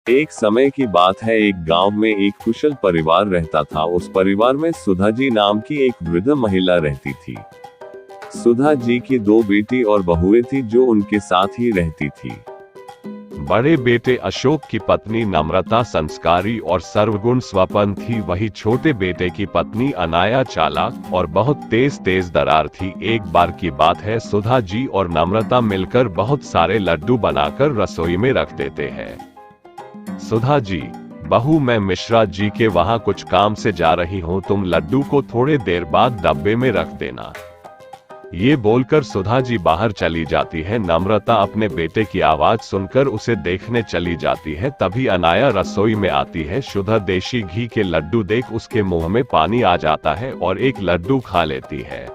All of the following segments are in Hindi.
एक समय की बात है, एक गांव में एक कुशल परिवार रहता था। उस परिवार में सुधा जी नाम की एक वृद्ध महिला रहती थी। सुधा जी की दो बेटी और बहुएं थी जो उनके साथ ही रहती थी। बड़े बेटे अशोक की पत्नी नम्रता संस्कारी और सर्वगुण स्वपन थी। वही छोटे बेटे की पत्नी अनाया चालाक और बहुत तेज दरार थी। एक बार की बात है, सुधा जी और नम्रता मिलकर बहुत सारे लड्डू बनाकर रसोई में रख देते हैं। सुधा जी, बहू मैं मिश्रा जी के वहाँ कुछ काम से जा रही हूँ, तुम लड्डू को थोड़े देर बाद डब्बे में रख देना। ये बोलकर सुधा जी बाहर चली जाती है। नम्रता अपने बेटे की आवाज सुनकर उसे देखने चली जाती है। तभी अनाया रसोई में आती है। सुधा देशी घी के लड्डू देख उसके मुंह में पानी आ जाता है और एक लड्डू खा लेती है।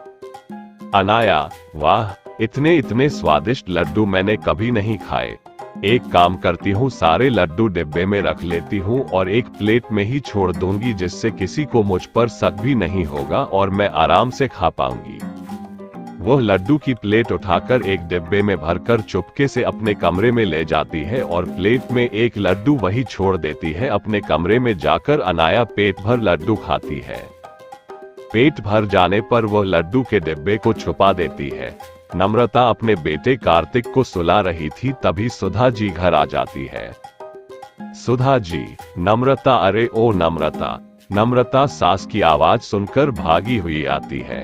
अनाया, वाह, इतने स्वादिष्ट लड्डू मैंने कभी नहीं खाए। एक काम करती हूँ, सारे लड्डू डिब्बे में रख लेती हूँ और एक प्लेट में ही छोड़ दूंगी, जिससे किसी को मुझ पर शक भी नहीं होगा और मैं आराम से खा पाऊंगी। वह लड्डू की प्लेट उठाकर एक डिब्बे में भरकर चुपके से अपने कमरे में ले जाती है और प्लेट में एक लड्डू वही छोड़ देती है। अपने कमरे में जाकर अनाया पेट भर लड्डू खाती है। पेट भर जाने पर वह लड्डू के डिब्बे को छुपा देती है। नम्रता अपने बेटे कार्तिक को सुला रही थी, तभी सुधा जी घर आ जाती है। सुधा जी, नम्रता, अरे ओ नम्रता। नम्रता सास की आवाज सुनकर भागी हुई आती है।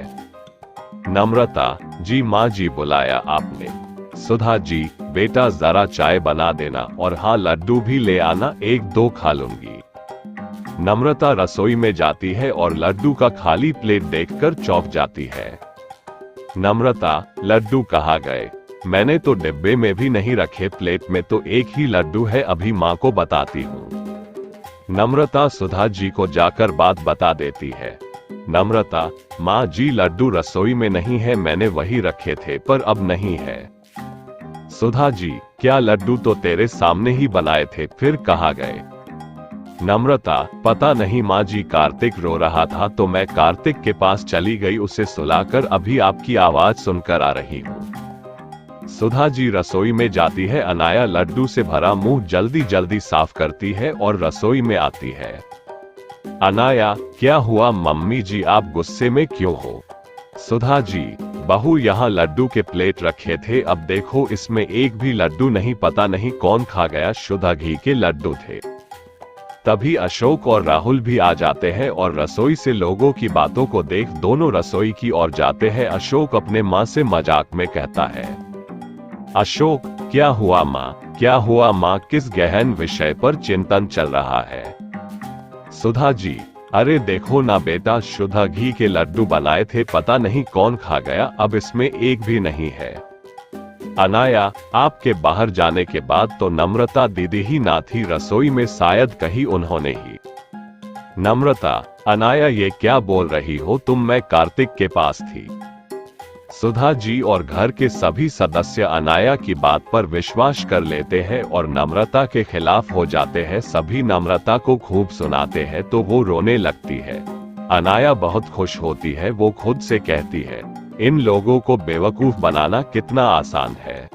नम्रता, जी माँ जी, बुलाया आपने? सुधा जी, बेटा जरा चाय बना देना और हाँ, लड्डू भी ले आना, एक दो खा लूंगी। नम्रता रसोई में जाती है और लड्डू का खाली प्लेट देखकर चौंक जाती है। नम्रता, लड्डू कहाँ गए? मैंने तो डिब्बे में भी नहीं रखे, प्लेट में तो एक ही लड्डू है, अभी माँ को बताती हूँ। नम्रता सुधा जी को जाकर बात बता देती है। नम्रता, माँ जी, लड्डू रसोई में नहीं है, मैंने वही रखे थे पर अब नहीं है। सुधा जी, क्या लड्डू तो तेरे सामने ही बनाए थे, फिर कहाँ गए? नम्रता, पता नहीं माँ जी, कार्तिक रो रहा था तो मैं कार्तिक के पास चली गई उसे सुलाकर, अभी आपकी आवाज सुनकर आ रही हूँ। सुधा जी रसोई में जाती है। अनाया लड्डू से भरा मुंह जल्दी साफ करती है और रसोई में आती है। अनाया, क्या हुआ मम्मी जी, आप गुस्से में क्यों हो? सुधा जी, बहू यहाँ लड्डू के प्लेट रखे थे, अब देखो इसमें एक भी लड्डू नहीं, पता नहीं कौन खा गया, शुद्ध घी के लड्डू थे। तभी अशोक और राहुल भी आ जाते हैं और रसोई से लोगों की बातों को देख दोनों रसोई की ओर जाते हैं। अशोक अपने माँ से मजाक में कहता है। अशोक, क्या हुआ माँ? क्या हुआ माँ? किस गहन विषय पर चिंतन चल रहा है? सुधा जी, अरे देखो ना बेटा, शुद्ध घी के लड्डू बनाए थे, पता नहीं कौन खा गया, अब इसमें एक भी नहीं है। अनाया, आपके बाहर जाने के बाद तो नम्रता दीदी ही ना थी रसोई में, शायद कहीं उन्होंने ही। नम्रता, अनाया ये क्या बोल रही हो तुम, मैं कार्तिक के पास थी। सुधा जी और घर के सभी सदस्य अनाया की बात पर विश्वास कर लेते हैं और नम्रता के खिलाफ हो जाते हैं। सभी नम्रता को खूब सुनाते हैं तो वो रोने लगती है। अनाया बहुत खुश होती है, वो खुद से कहती है, इन लोगों को बेवकूफ बनाना कितना आसान है।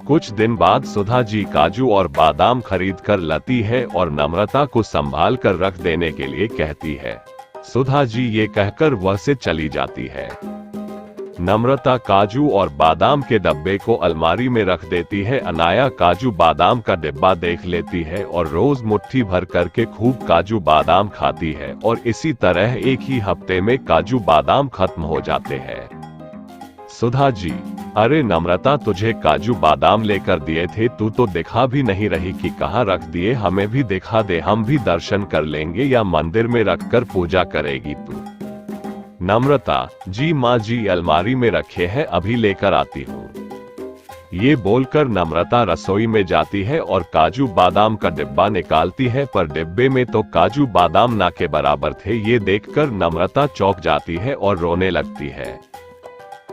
कुछ दिन बाद सुधा जी काजू और बादाम खरीद कर लाती है और नम्रता को संभाल कर रख देने के लिए कहती है। सुधा जी ये कहकर वह से चली जाती है। नम्रता काजू और बादाम के डब्बे को अलमारी में रख देती है। अनाया काजू बादाम का डिब्बा देख लेती है और रोज मुट्ठी भर करके खूब काजू बादाम खाती है और इसी तरह एक ही हफ्ते में काजू बादाम खत्म हो जाते हैं। सुधा जी, अरे नम्रता, तुझे काजू बादाम लेकर दिए थे, तू तो दिखा भी नहीं रही कि कहाँ रख दिए, हमें भी दिखा दे, हम भी दर्शन कर लेंगे, या मंदिर में रखकर पूजा करेगी तू? नम्रता, जी माँ जी, अलमारी में रखे हैं, अभी लेकर आती हूँ। ये बोलकर नम्रता रसोई में जाती है और काजू बादाम का डिब्बा निकालती है, पर डिब्बे में तो काजू बादाम ना के बराबर थे। ये देखकर नम्रता चौंक जाती है और रोने लगती है।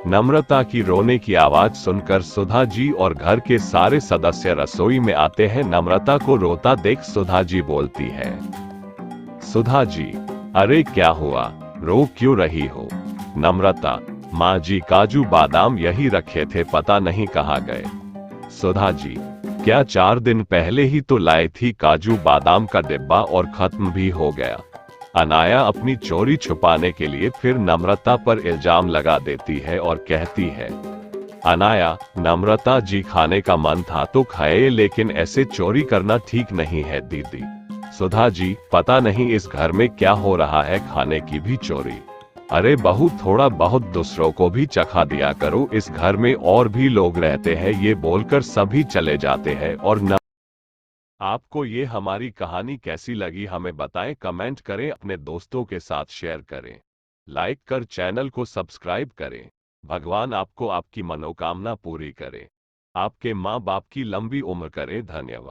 नम्रता की रोने की आवाज सुनकर सुधा जी और घर के सारे सदस्य रसोई में आते हैं। नम्रता को रोता देख सुधा जी बोलती है। सुधा जी, अरे क्या हुआ, रो क्यों रही हो? नम्रता, माँ जी, काजू बादाम यही रखे थे, पता नहीं कहाँ गए। सुधा जी, क्या 4 दिन पहले ही तो लाई थी काजू बादाम का डिब्बा और खत्म भी हो गया। अनाया अपनी चोरी छुपाने के लिए फिर नम्रता पर इल्जाम लगा देती है और कहती है, अनाया, नम्रता जी खाने का मन था तो खाए, लेकिन ऐसे चोरी करना ठीक नहीं है दीदी। सुधा जी, पता नहीं इस घर में क्या हो रहा है, खाने की भी चोरी। अरे बहू, थोड़ा बहुत दूसरों को भी चखा दिया करो, इस घर में और भी लोग रहते हैं। ये बोलकर सभी चले जाते हैं। और न आपको ये हमारी कहानी कैसी लगी हमें बताएं, कमेंट करें, अपने दोस्तों के साथ शेयर करें, लाइक कर चैनल को सब्सक्राइब करें। भगवान आपको आपकी मनोकामना पूरी करे, आपके माँ बाप की लंबी उम्र करे। धन्यवाद।